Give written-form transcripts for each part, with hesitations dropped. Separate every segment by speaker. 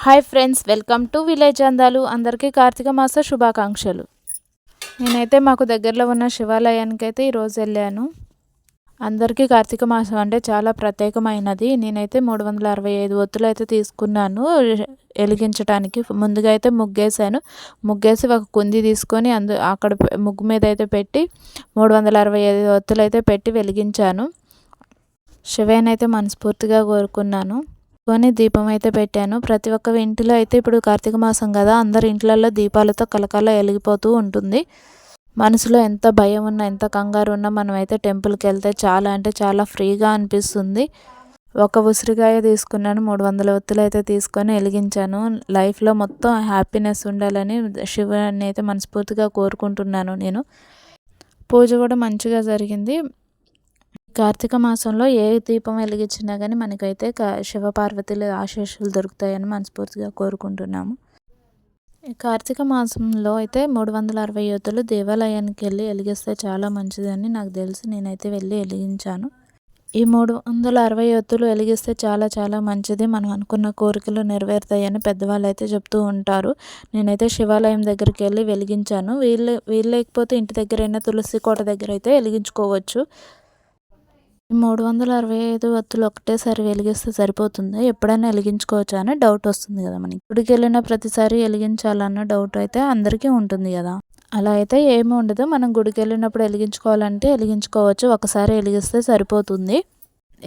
Speaker 1: Hi friends, welcome to village అందాలు. అందరికీ కార్తీక మాస శుభాకాంక్షలు. నేనైతే మాకు దగ్గరలో ఉన్న శివాలయానికి అయితే ఈరోజు వెళ్ళాను. అందరికీ కార్తీక మాసం అంటే చాలా ప్రత్యేకమైనది. నేనైతే 365 ఒత్తులు అయితే తీసుకున్నాను వెలిగించడానికి. ముందుగా అయితే ముగ్గేసి ఒక కుంది తీసుకొని అక్కడ ముగ్గు మీద అయితే పెట్టి 365 ఒత్తులు అయితే పెట్టి వెలిగించాను. శివయ్యనైతే మనస్ఫూర్తిగా కోరుకున్నాను. దీపం అయితే పెట్టాను. ప్రతి ఒక్క ఇంటిలో అయితే ఇప్పుడు కార్తీక మాసం కదా, అందరి ఇంట్లలో దీపాలతో కలకల వెలిగిపోతూ ఉంటుంది. మనసులో ఎంత భయం ఉన్నా, ఎంత కంగారు ఉన్నా మనమైతే టెంపుల్కి వెళ్తే చాలా అంటే చాలా ఫ్రీగా అనిపిస్తుంది. ఒక ఉసిరికాయ తీసుకున్నాను, 300 ఒత్తులు అయితే తీసుకొని వెలిగించాను. లైఫ్లో మొత్తం హ్యాపీనెస్ ఉండాలని శివుని అయితే మనస్ఫూర్తిగా కోరుకుంటున్నాను. నేను పూజ కూడా మంచిగా జరిగింది. కార్తీక మాసంలో ఏ దీపం వెలిగించినా కానీ మనకైతే శివపార్వతుల ఆశీస్సులు దొరుకుతాయని మనస్ఫూర్తిగా కోరుకుంటున్నాము. ఈ కార్తీక మాసంలో అయితే 360 ఒత్తులు దేవాలయానికి వెళ్ళి వెలిగిస్తే చాలా మంచిదని నాకు తెలిసి నేనైతే వెళ్ళి వెలిగించాను. ఈ 360 ఒత్తులు వెలిగిస్తే చాలా చాలా మంచిది, మనం అనుకున్న కోరికలు నెరవేరుతాయని పెద్దవాళ్ళు అయితే చెప్తూ ఉంటారు. నేనైతే శివాలయం దగ్గరికి వెళ్ళి వెలిగించాను. వీళ్ళు లేకపోతే ఇంటి దగ్గరైనా తులసి కోట దగ్గర అయితే వెలిగించుకోవచ్చు. 365 ఒత్తులు ఒకటేసారి వెలిగిస్తే సరిపోతుంది, ఎప్పుడైనా వెలిగించుకోవచ్చా అని డౌట్ వస్తుంది కదా మనకి. గుడికి వెళ్ళిన ప్రతిసారి వెలిగించాలన్న డౌట్ అయితే అందరికీ ఉంటుంది కదా. అలా అయితే ఏమి ఉండదు, మనం గుడికి వెళ్ళినప్పుడు వెలిగించుకోవాలంటే వెలిగించుకోవచ్చు, ఒకసారి వెలిగిస్తే సరిపోతుంది.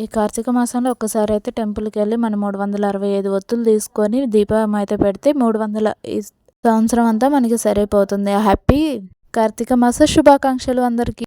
Speaker 1: ఈ కార్తీక మాసంలో ఒక్కసారి అయితే టెంపుల్కి వెళ్ళి మనం 365 ఒత్తులు తీసుకొని దీపం అయితే పెడితే 300 ఈ సంవత్సరం అంతా మనకి సరిపోతుంది. హ్యాపీ కార్తీక మాస శుభాకాంక్షలు అందరికీ.